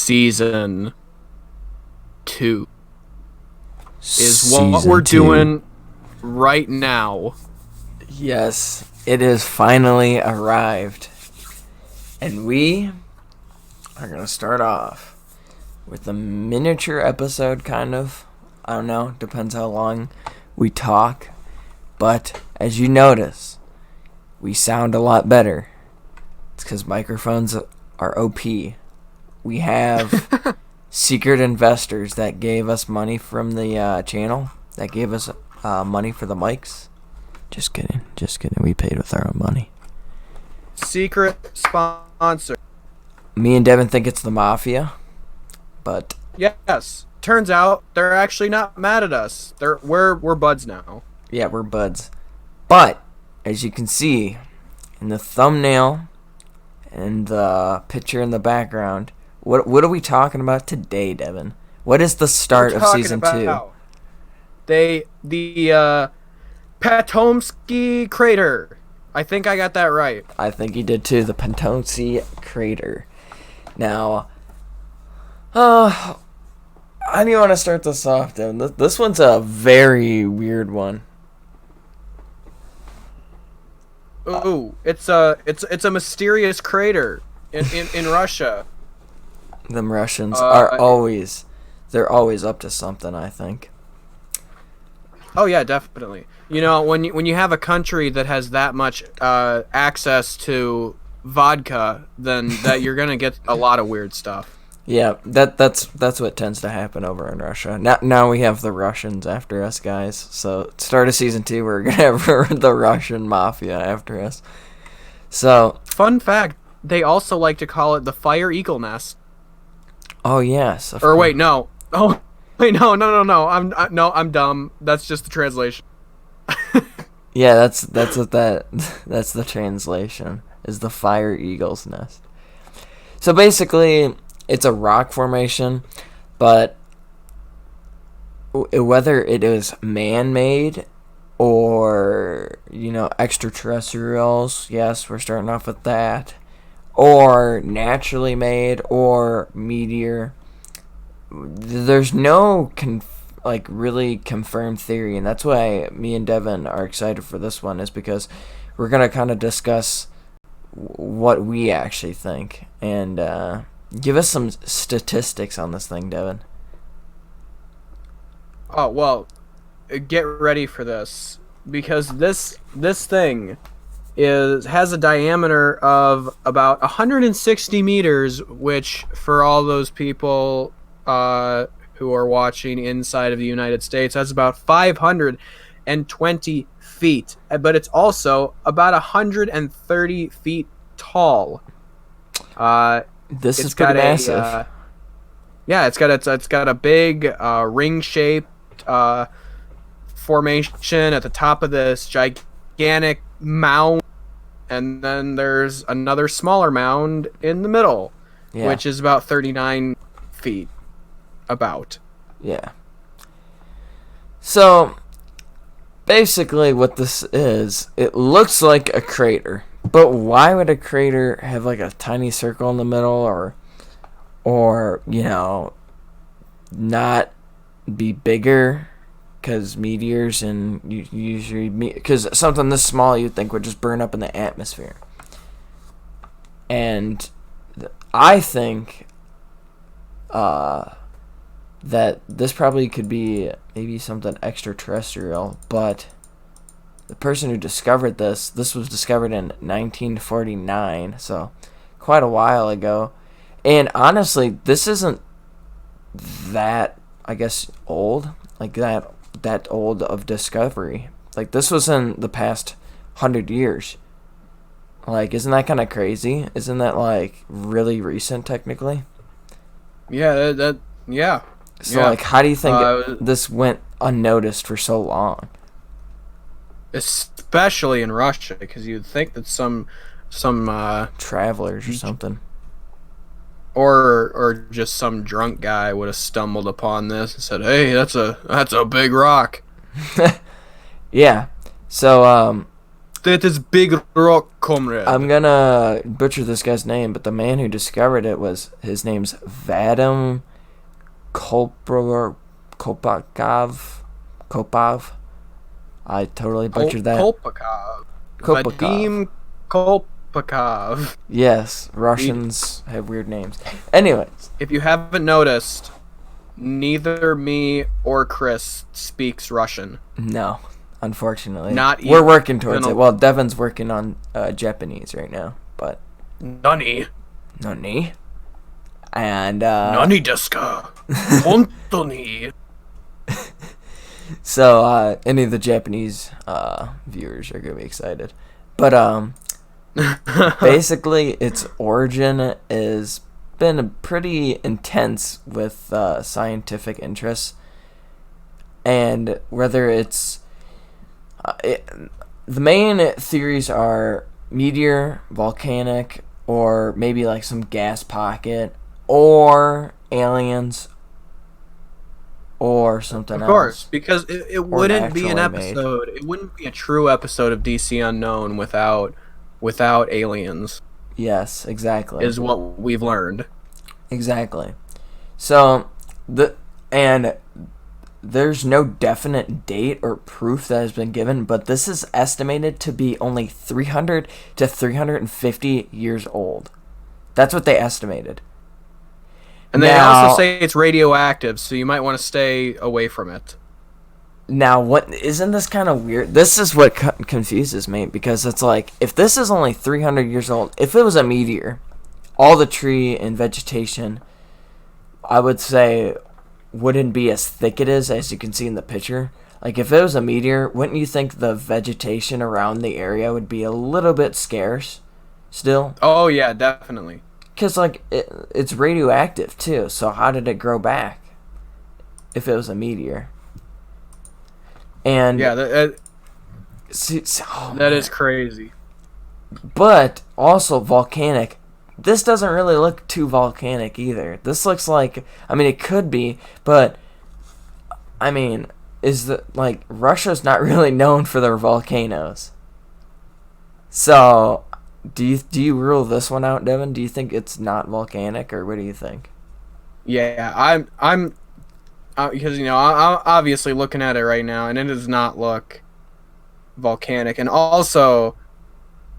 Season 2 is what Season we're 2. doing right now. Yes, it has finally arrived. And we are going to start off with a miniature episode, kind of. I don't know, depends how long we talk. But as you notice, we sound a lot better. It's because microphones are OP. We have secret investors that gave us money from the channel, that gave us money for the mics. Just kidding. We paid with our own money. Secret sponsor. Me and Devin think it's the mafia, but Yes. Turns out they're actually not mad at us. We're buds now. yeah, we're buds. But as you can see in the thumbnail and the picture in the background, what are we talking about today, Devin? What is the start of season 2? The Patomskiy Crater. I think I got that right. I think you did too. The Patomskiy Crater. Now, how do you want to start this off, Devin? This one's a very weird one. Ooh, it's a mysterious crater in Russia. Them Russians are always up to something, I think. Oh yeah, definitely. You know, when you have a country that has that much access to vodka, then that you're gonna get a lot of weird stuff. Yeah, that's what tends to happen over in Russia. Now we have the Russians after us, guys. So start of season 2, we're gonna have the Russian mafia after us. So Fun fact: they also like to call it the Fire Eagle Nest. oh yes. Or wait, no. Oh, wait, no. I'm dumb. That's just the translation. Yeah, that's the translation, is the Fire Eagle's Nest. So basically, it's a rock formation, but whether it is man-made or, extraterrestrials, yes, we're starting off with that, or naturally made, or meteor, there's no really confirmed theory, and that's why me and Devin are excited for this one, is because we're going to kind of discuss what we actually think, and give us some statistics on this thing, Devin. Oh, well, get ready for this, because this thing has a diameter of about 160 meters, which for all those people who are watching inside of the United States, that's about 520 feet. But it's also about 130 feet tall. This is pretty massive. Yeah, it's got a big ring-shaped formation at the top of this gigantic mound, and then there's another smaller mound in the middle, which is about 39 feet. About. Yeah. So, basically what this is, it looks like a crater. But why would a crater have like a tiny circle in the middle, or not be bigger? Because meteors and usually, because something this small you'd think would just burn up in the atmosphere. And I think that this probably could be maybe something extraterrestrial, but the person who discovered this was discovered in 1949, so quite a while ago. And honestly, this isn't that, I guess, old, like that old of discovery. Like, this was in the past 100 years. Like, isn't that kind of crazy? Isn't that, like, really recent, technically? Yeah, yeah. So, how do you think this went unnoticed for so long? Especially in Russia, because you'd think that some travelers or something, or just some drunk guy would have stumbled upon this and said, "Hey, that's a big rock." Yeah. So That is big rock, comrade. I'm gonna butcher this guy's name, but the man who discovered it his name's Vadim Kopov. I totally butchered that. Kolpakov. Kopakov. Vadim Kolpakov. Yes, Russians have weird names. Anyways, If you haven't noticed, neither me or Chris speaks Russian. no, unfortunately. Not We're working towards even it. Well, Devin's working on Japanese right now, but Nani. Nani? And Nani desu ka? Hontoni. so any of the Japanese viewers are gonna be excited. But basically, its origin has been pretty intense with scientific interests, and whether it's the main theories are meteor, volcanic, or maybe like some gas pocket, or aliens, or something else. Of course, because it wouldn't be an naturally made. episode. It wouldn't be a true episode of DC Unknown without aliens. Yes, exactly. Is what we've learned. Exactly. So there's no definite date or proof that has been given, but this is estimated to be only 300 to 350 years old. That's what they estimated. And they Now- also say it's radioactive, so you might want to stay away from it. Now, what isn't this kind of weird? This is what confuses me, because it's like, if this is only 300 years old, if it was a meteor, all the tree and vegetation, I would say, wouldn't be as thick it is as you can see in the picture. Like, if it was a meteor, wouldn't you think the vegetation around the area would be a little bit scarce still? Oh yeah, definitely. Because, like, it's radioactive, too, so how did it grow back if it was a meteor? And Yeah, that that is crazy. But also volcanic. This doesn't really look too volcanic either. This looks like, I mean, it could be, but I mean, Russia's not really known for their volcanoes. So, do you rule this one out, Devin? Do you think it's not volcanic, or what do you think? Yeah, I'm because I'm obviously looking at it right now, and it does not look volcanic. And also,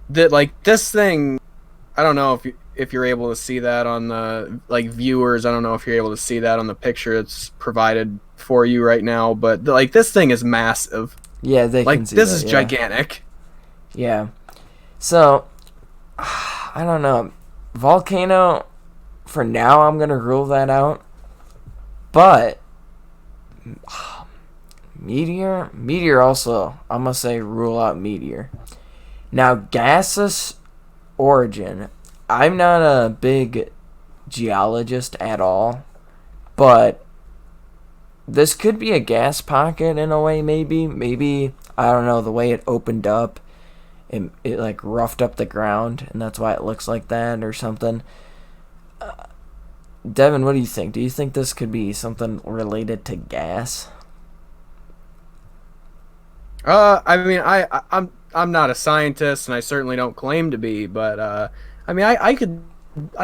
this thing, I don't know if you're able to see that on the viewers. I don't know if you're able to see that on the picture that's provided for you right now. But this thing is massive. Yeah, they can see this that, is yeah. gigantic. Yeah. So, I don't know. Volcano, for now, I'm going to rule that out. But, meteor also, I'm going to say rule out meteor. Now, gaseous origin, I'm not a big geologist at all, but this could be a gas pocket in a way, maybe. Maybe, I don't know, the way it opened up, it like roughed up the ground, and that's why it looks like that or something. Devin, what do you think? Do you think this could be something related to gas? I mean, I'm not a scientist, and I certainly don't claim to be, but I mean, I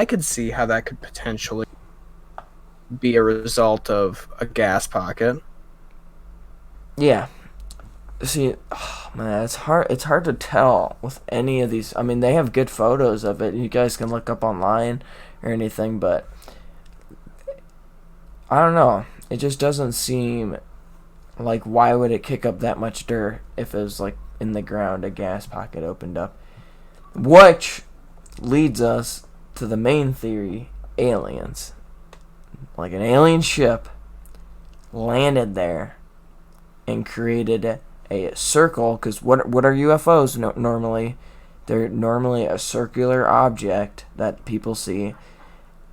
could see how that could potentially be a result of a gas pocket. Yeah. See, oh man, it's hard to tell with any of these. I mean, they have good photos of it. You guys can look up online or anything, but I don't know. It just doesn't seem like, why would it kick up that much dirt if it was like in the ground, a gas pocket opened up? Which leads us to the main theory, aliens. Like an alien ship landed there and created a circle, because what are UFOs normally? They're normally a circular object that people see,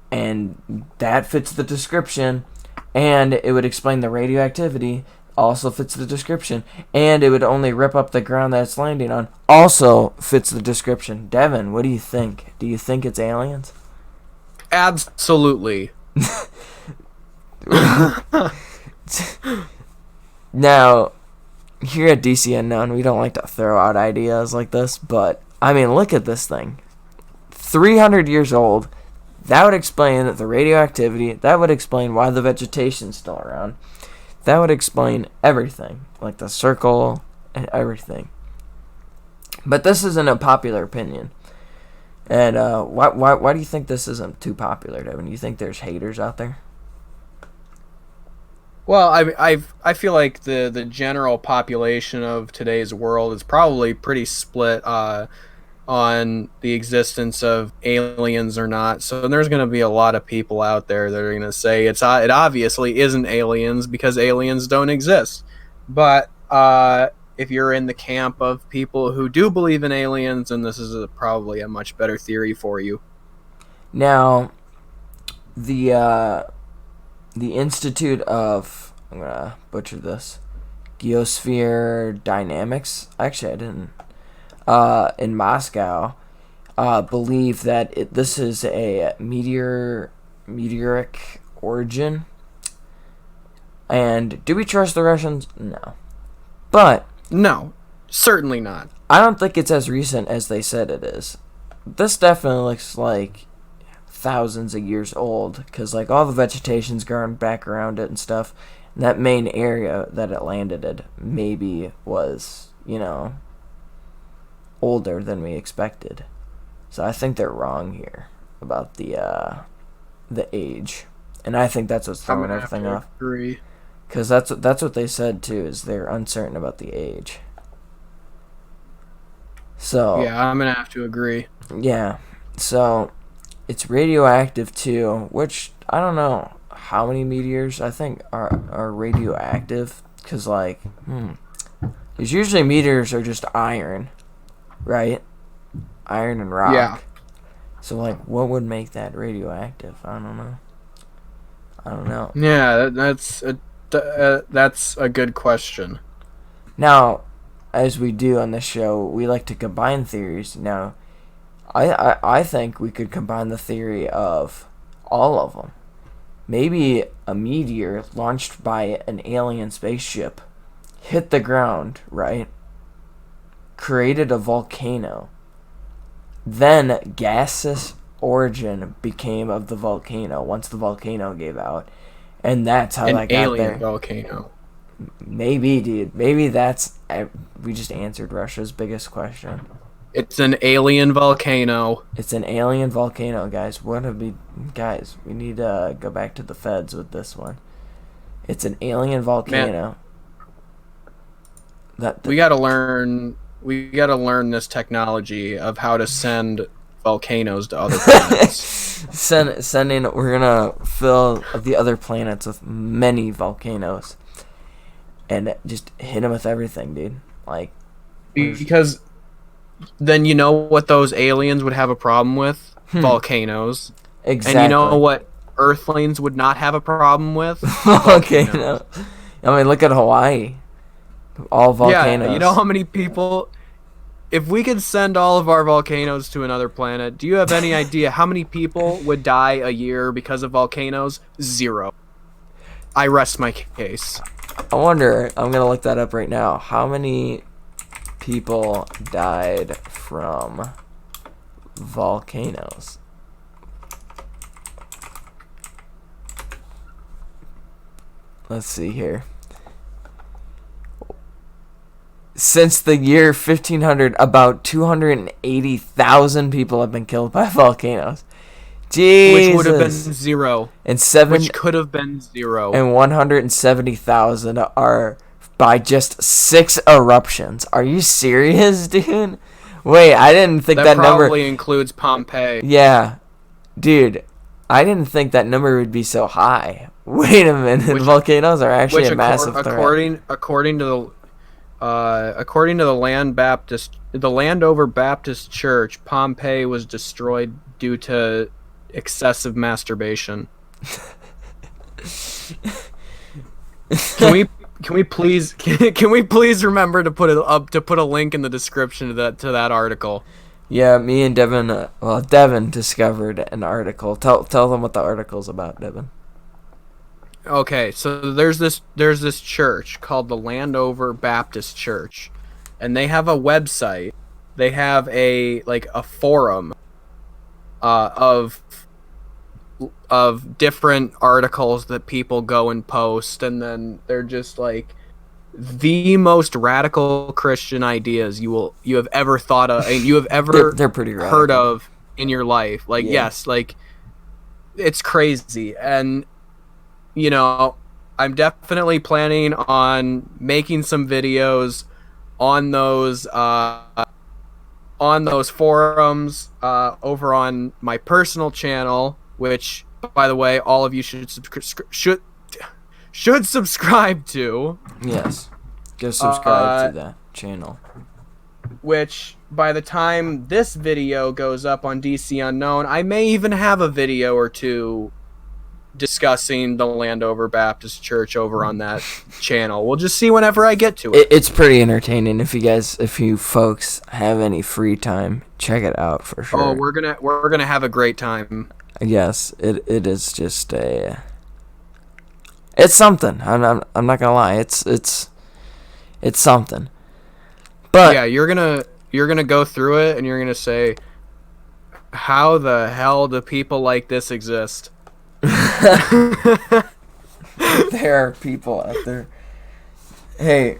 and that fits the description, and it would explain the radioactivity, also fits the description, and it would only rip up the ground that it's landing on, also fits the description. Devin, what do you think? Do you think it's aliens? Absolutely. Now, here at DC Unknown, we don't like to throw out ideas like this, but I mean, look at this thing. 300 years old. That would explain the radioactivity. That would explain why the vegetation's still around. That would explain everything, like the circle and everything. But this isn't a popular opinion. And why do you think this isn't too popular, Devin? You think there's haters out there? Well, I feel like the general population of today's world is probably pretty split on the existence of aliens or not. So there's going to be a lot of people out there that are going to say it obviously isn't aliens because aliens don't exist. But if you're in the camp of people who do believe in aliens, then this is probably a much better theory for you. Now, the Institute of, I'm going to butcher this, Geosphere Dynamics, actually I didn't, in Moscow, believe that this is a meteoric origin. And do we trust the Russians? No. But no, certainly not. I don't think it's as recent as they said it is. This definitely looks like thousands of years old, because like all the vegetation's growing back around it and stuff. And that main area that it landed in maybe was, older than we expected. So I think they're wrong here about the age, and I think that's what's throwing everything off. Agree. Because that's what they said too, is they're uncertain about the age. So yeah, I'm gonna have to agree. Yeah, so it's radioactive too, which I don't know how many meteors I think are radioactive, because because usually meteors are just iron, right? Iron and rock. Yeah. So what would make that radioactive? I don't know. Yeah, that's a good question. Now, as we do on this show, we like to combine theories. Now, I think we could combine the theory of all of them. Maybe a meteor launched by an alien spaceship hit the ground, right? Created a volcano. Then gaseous origin became of the volcano once the volcano gave out. And that's how that got there. An alien volcano. Maybe, dude. Maybe that's... we just answered Russia's biggest question. It's an alien volcano. It's an alien volcano, guys. Guys, we need to go back to the feds with this one. It's an alien volcano. We gotta learn this technology of how to send volcanoes to other planets. We're gonna fill the other planets with many volcanoes. And just hit them with everything, dude. Because then you know what those aliens would have a problem with? Volcanoes. Exactly. And you know what Earthlings would not have a problem with? Volcanoes. I mean, look at Hawaii. All volcanoes. Yeah, you know how many people... If we could send all of our volcanoes to another planet, do you have any idea how many people would die a year because of volcanoes? 0. I rest my case. I wonder, I'm going to look that up right now. How many people died from volcanoes? Let's see here. Since the year 1500, about 280,000 people have been killed by volcanoes. Jesus. Which would have been 0. Which could have been 0. And 170,000 are by just 6 eruptions. Are you serious, dude? Wait, I didn't think that number... That probably includes Pompeii. Yeah. Dude, I didn't think that number would be so high. Wait a minute. Volcanoes are actually a massive threat. According to the Landover Baptist Church, Pompeii was destroyed due to excessive masturbation. Can we please remember to put a link in the description to that article? Yeah, me and Devin. Devin discovered an article. Tell them what the article's about, Devin. Okay, so there's this church called the Landover Baptist Church, and they have a website. They have a forum of different articles that people go and post, and then they're just like the most radical Christian ideas you have ever thought of and you have ever They're pretty heard radical. of in your life. Like, Yeah. yes, like it's crazy. And I'm definitely planning on making some videos on those forums over on my personal channel, which, by the way, all of you should subscribe to. Yes. Go subscribe Uh, to that channel. which, by the time this video goes up on DC Unknown, I may even have a video or two discussing the Landover Baptist Church over on that channel. We'll just see whenever I get to it. It's pretty entertaining. If you folks have any free time, check it out for sure. Oh, we're gonna have a great time. Yes, it is just it's something. I'm not gonna lie. It's something. But Yeah, you're gonna go through it and you're gonna say, how the hell do people like this exist? there are people out there. Hey,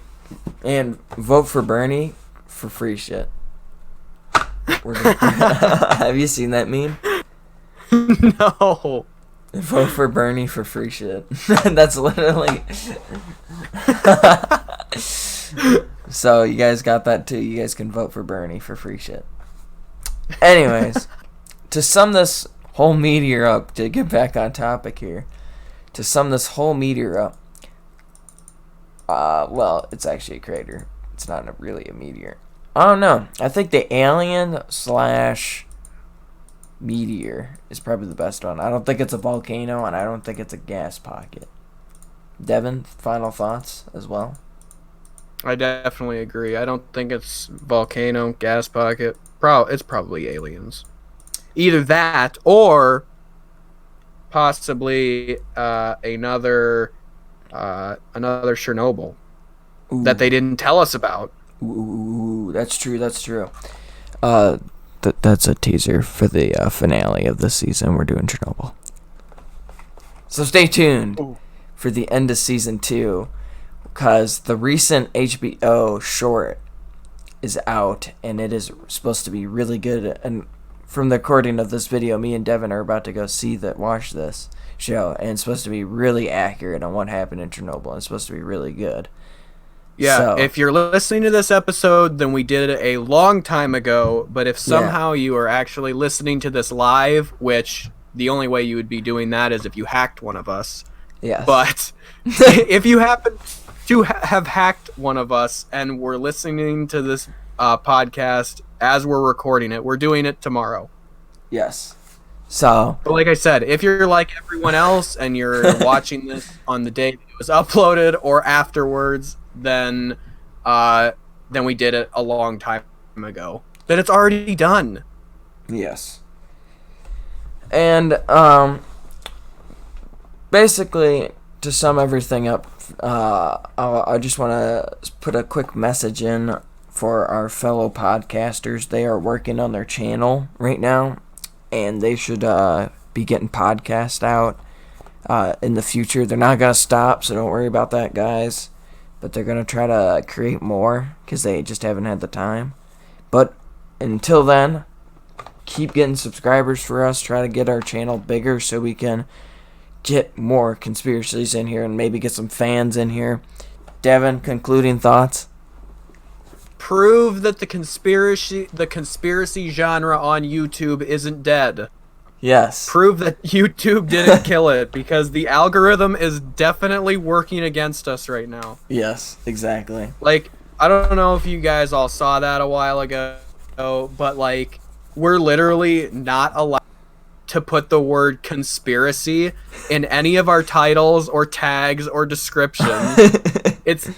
and vote for Bernie for free shit. Have you seen that meme? No. Vote for Bernie for free shit. That's literally. So you guys got that too. You guys can vote for Bernie for free shit. Anyways, to sum this whole meteor up, to get back on topic here, to sum this whole meteor up, well, it's actually a crater. It's not really a meteor. I don't know. I think the alien / meteor is probably the best one. I don't think it's a volcano, and I don't think it's a gas pocket. Devin, final thoughts as well? I definitely agree. I don't think it's volcano, gas pocket. It's probably aliens. Either that or possibly another Chernobyl that they didn't tell us about. Ooh, that's true. That's true. That's a teaser for the finale of the season. We're doing Chernobyl. So stay tuned for the end of season 2, because the recent HBO short is out, and it is supposed to be really good. And from the recording of this video, me and Devin are about to go watch this show, and it's supposed to be really accurate on what happened in Chernobyl. And it's supposed to be really good. Yeah, So, if you're listening to this episode, then we did it a long time ago. But if somehow you are actually listening to this live, which the only way you would be doing that is if you hacked one of us. yes. But if you happen to have hacked one of us and we're listening to this podcast as we're recording it, we're doing it tomorrow. Yes. So, But like I said, if you're like everyone else and you're watching this on the day that it was uploaded or afterwards, then we did it a long time ago. Then it's already done. yes. And basically, to sum everything up, I just want to put a quick message in for our fellow podcasters. They are working on their channel right now, and they should be getting podcasts out in the future. They're not going to stop, so don't worry about that, guys. But they're going to try to create more because they just haven't had the time. But until then, keep getting subscribers for us. Try to get our channel bigger so we can get more conspiracies in here and maybe get some fans in here. Devin, concluding thoughts? Prove that the conspiracy genre on YouTube isn't dead. Yes. Prove that YouTube didn't kill it, because the algorithm is definitely working against us right now. Yes, exactly. Like, I don't know if you guys all saw that a while ago, but like, we're literally not allowed to put the word conspiracy in any of our titles or tags or descriptions. It's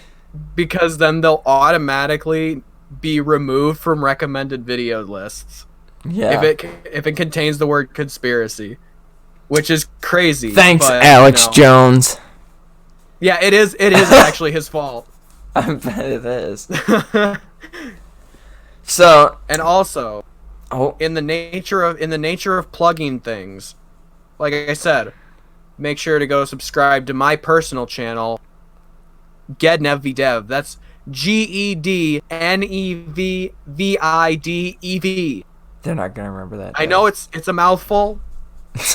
because then they'll automatically be removed from recommended video lists. Yeah. If it contains the word conspiracy, which is crazy. Thanks, but, Alex Jones. Yeah, it is. It is actually his fault. I bet it is. So, And also, oh, in the nature of plugging things, like I said, make sure to go subscribe to my personal channel, Gednevvidev. That's GEDNEVVIDEV. they're not gonna remember that. I know it's a mouthful,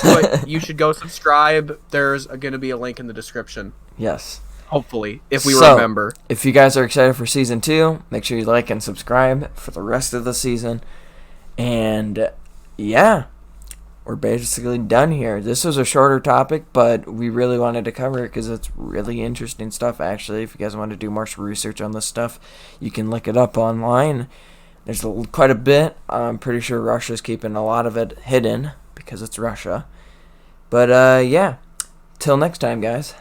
but you should go subscribe. There's going to be a link in the description. Yes. Hopefully, if we So, remember. if you guys are excited for season 2, make sure you like and subscribe for the rest of the season. And yeah, we're basically done here. This was a shorter topic, but we really wanted to cover it because it's really interesting stuff, actually. If you guys want to do more research on this stuff, you can look it up online. There's quite a bit. I'm pretty sure Russia's keeping a lot of it hidden because it's Russia. But yeah, till next time, guys.